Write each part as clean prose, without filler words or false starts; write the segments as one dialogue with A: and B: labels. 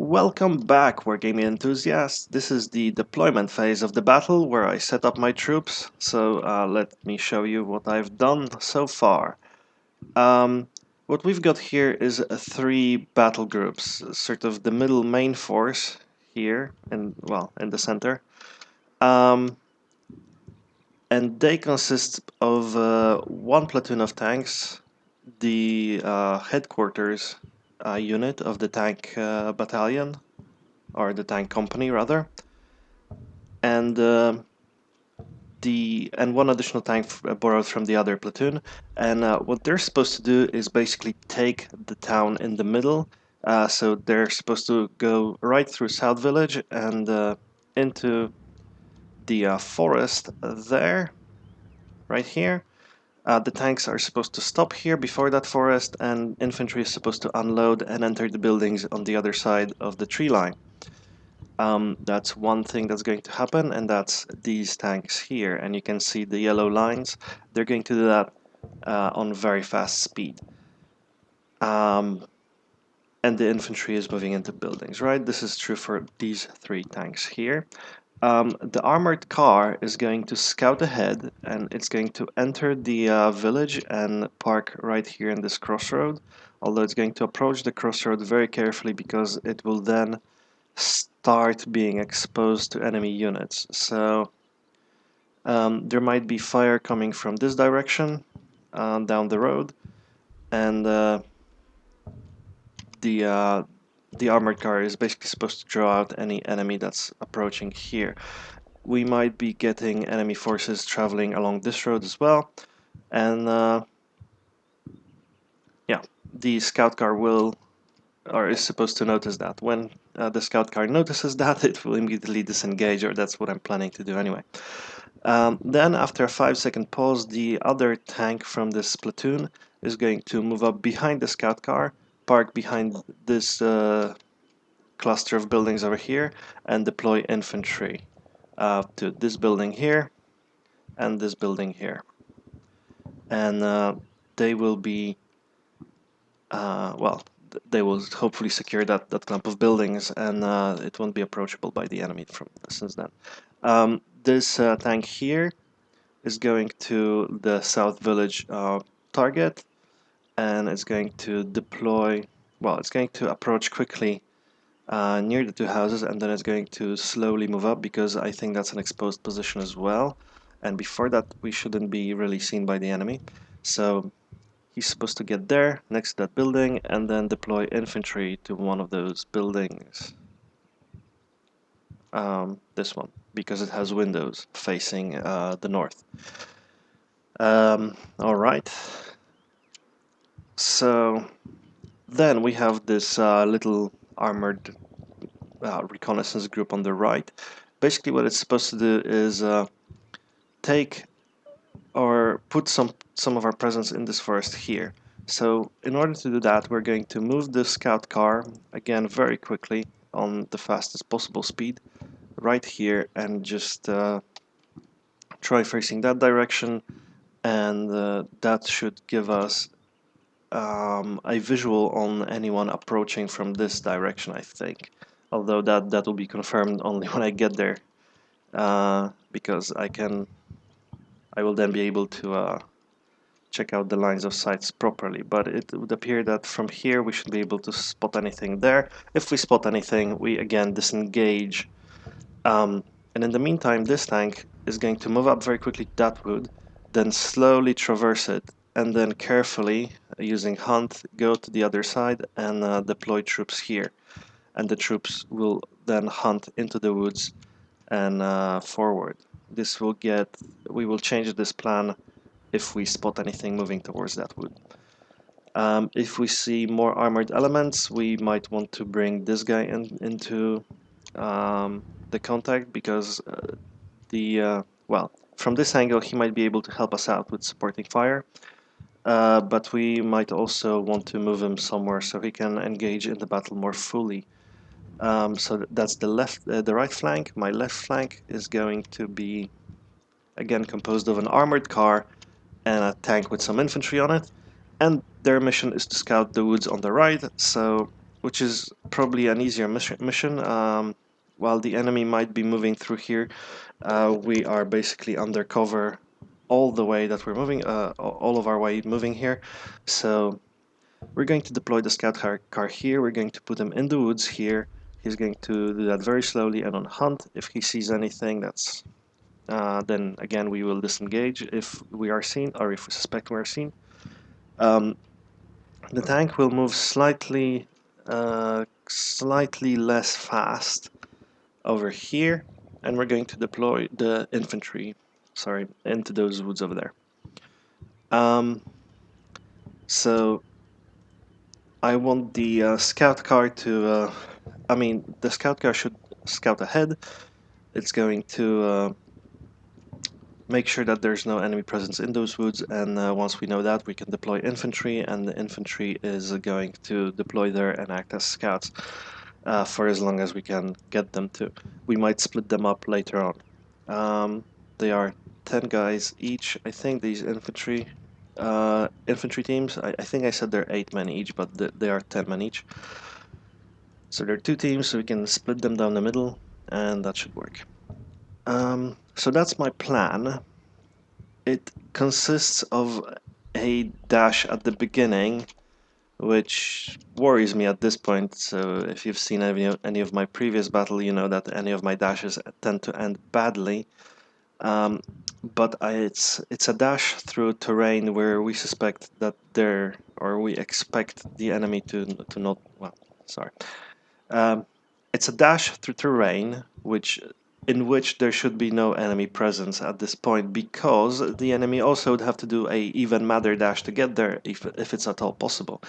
A: Welcome back, Wargaming enthusiasts. This is the deployment phase of the battle where I set up my troops. So let me show you what I've done so far. What we've got here is three battle groups, sort of the middle main force here, and well, in the center. And they consist of one platoon of tanks, the headquarters unit of the tank battalion, or the tank company rather, and one additional tank borrowed from the other platoon. And what they're supposed to do is basically take the town in the middle. So they're supposed to go right through South Village and into the forest there, right here. The tanks are supposed to stop here before that forest, and infantry is supposed to unload and enter the buildings on the other side of the tree line. That's one thing that's going to happen, and that's these tanks here. And you can see the yellow lines. They're going to do that on very fast speed. And the infantry is moving into buildings, right? This is true for these three tanks here. The armored car is going to scout ahead, and it's going to enter the village and park right here in this crossroad. Although it's going to approach the crossroad very carefully because it will then start being exposed to enemy units. So there might be fire coming from this direction down the road, and the armored car is basically supposed to draw out any enemy that's approaching here. We might be getting enemy forces traveling along this road as well, and yeah, the scout car will or is supposed to notice that. When the scout car notices that, it will immediately disengage, or that's what I'm planning to do anyway. Then, after a 5-second pause, the other tank from this platoon is going to move up behind the scout car, park behind this cluster of buildings over here, and deploy infantry to this building here and this building here. And they will be, well, they will hopefully secure that clump of buildings, and it won't be approachable by the enemy since then. This tank here is going to the South Village target, and it's going to deploy, well, it's going to approach quickly near the two houses, and then it's going to slowly move up because I think that's an exposed position as well. And before that, we shouldn't be really seen by the enemy. So he's supposed to get there, next to that building, and then deploy infantry to one of those buildings. This one, because it has windows facing the north. All right. So then we have this little armored reconnaissance group on the right. Basically, what it's supposed to do is take or put some of our presence in this forest here. So in order to do that, we're going to move the scout car again very quickly on the fastest possible speed right here, and just try facing that direction, and that should give us a visual on anyone approaching from this direction, I think. Although that will be confirmed only when I get there, because I will then be able to check out the lines of sights properly. But it would appear that from here we should be able to spot anything there. If we spot anything, we again disengage. And in the meantime, this tank is going to move up very quickly to that wood, then slowly traverse it, and then carefully, using hunt, go to the other side and deploy troops here. And the troops will then hunt into the woods and forward. We will change this plan if we spot anything moving towards that wood. If we see more armored elements, we might want to bring this guy into the contact, because well, from this angle he might be able to help us out with supporting fire, but we might also want to move him somewhere so he can engage in the battle more fully. So that's the right flank. My left flank is going to be again composed of an armored car and a tank with some infantry on it, and their mission is to scout the woods on the right. So which is probably an easier mission. While the enemy might be moving through here, we are basically undercover all the way that we're moving, all of our way moving here. So we're going to deploy the scout car here. We're going to put him in the woods here. He's going to do that very slowly and on hunt. If he sees anything, then again we will disengage if we are seen or if we suspect we are seen. Um, the tank will move slightly less fast over here, and we're going to deploy the infantry, into those woods over there. Um, so I want the scout car to, the scout car should scout ahead. It's going to make sure that there's no enemy presence in those woods, and once we know that, we can deploy infantry, and the infantry is going to deploy there and act as scouts for as long as we can get them to. We might split them up later on. They are 10 guys each. I think these infantry teams, I think I said they're 8 men each, but they are 10 men each. So there are 2 teams, so we can split them down the middle, and that should work. So that's my plan. It consists of a dash at the beginning, which worries me at this point. So if you've seen any of my previous battle, you know that any of my dashes tend to end badly. But it's a dash through terrain where we suspect that we expect the enemy to not. Well, sorry. Um, it's a dash through terrain in which there should be no enemy presence at this point, because the enemy also would have to do a even madder dash to get there if it's at all possible.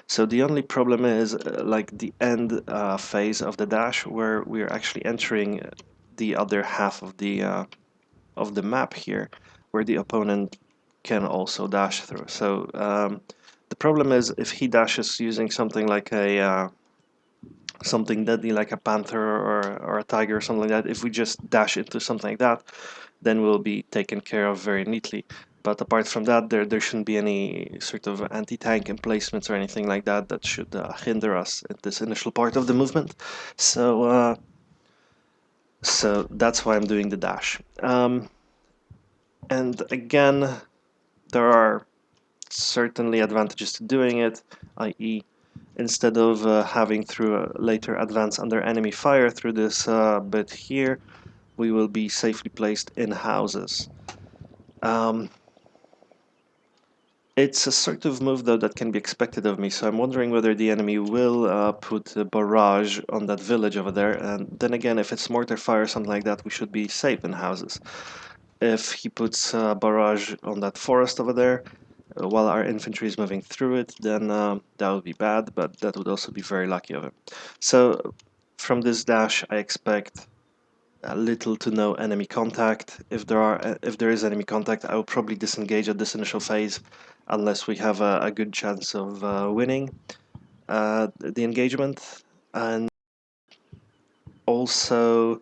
A: So the only problem is like the end phase of the dash, where we're actually entering the other half of the map here, where the opponent can also dash through. So the problem is if he dashes using something like something deadly like a panther or a tiger or something like that, if we just dash into something like that, then we'll be taken care of very neatly. But apart from that, there shouldn't be any sort of anti-tank emplacements or anything like that that should hinder us at this initial part of the movement. So that's why I'm doing the dash. And again, there are certainly advantages to doing it, i.e. instead of having through a later advance under enemy fire through this bit here, we will be safely placed in houses. It's a sort of move, though, that can be expected of me, so I'm wondering whether the enemy will put a barrage on that village over there, and then again, if it's mortar fire or something like that, we should be safe in houses. If he puts a barrage on that forest over there, while our infantry is moving through it, then that would be bad, but that would also be very lucky of him. So from this dash, I expect little to no enemy contact. If there is enemy contact, I will probably disengage at this initial phase, unless we have a good chance of winning the engagement. And also,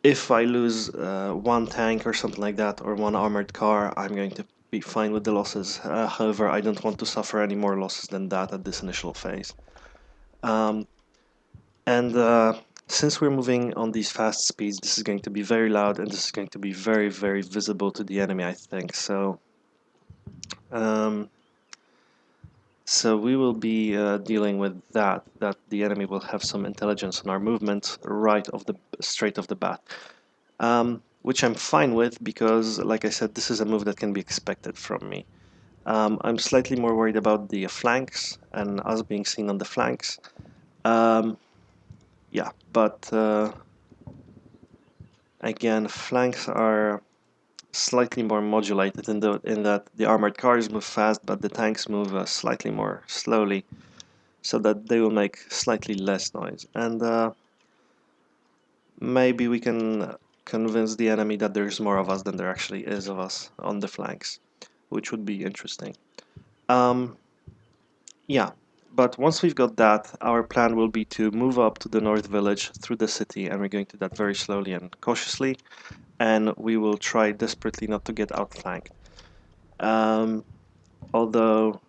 A: if I lose one tank or something like that, or one armored car, I'm going to be fine with the losses. However, I don't want to suffer any more losses than that at this initial phase. And since we're moving on these fast speeds, this is going to be very loud, and this is going to be very, very visible to the enemy, I think. Um, so we will be dealing with that the enemy will have some intelligence on our movement straight off the bat. Which I'm fine with, because, like I said, this is a move that can be expected from me. I'm slightly more worried about the flanks and us being seen on the flanks. Yeah, but again, flanks are slightly more modulated in that the armored cars move fast, but the tanks move slightly more slowly, so that they will make slightly less noise. And maybe we can convince the enemy that there's more of us than there actually is of us on the flanks, which would be interesting. Yeah, but once we've got that, our plan will be to move up to the north village through the city, and we're going to do that very slowly and cautiously, and we will try desperately not to get outflanked. Although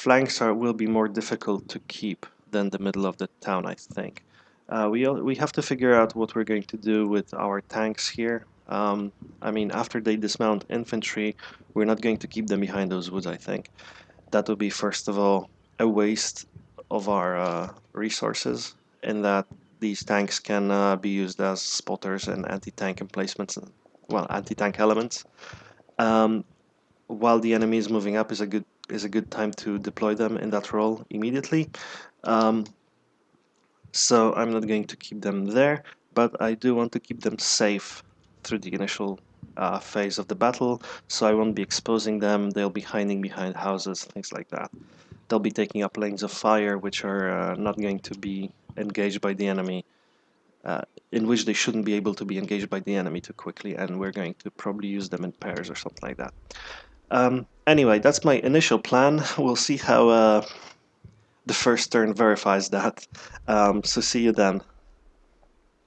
A: flanks will be more difficult to keep than the middle of the town, I think. We have to figure out what we're going to do with our tanks here. I mean, after they dismount infantry, we're not going to keep them behind those woods, I think. That would be, first of all, a waste of our resources, in that these tanks can be used as spotters and anti-tank emplacements, and, well, anti-tank elements. Um, while the enemy is moving up, is a good time to deploy them in that role immediately. Um, so I'm not going to keep them there, but I do want to keep them safe through the initial phase of the battle, so I won't be exposing them. They'll be hiding behind houses, things like that. They'll be taking up lanes of fire, which are not going to be engaged by the enemy, uh, in which they shouldn't be able to be engaged by the enemy too quickly, and we're going to probably use them in pairs or something like that. Anyway, that's my initial plan. We'll see how the first turn verifies that. So see you then.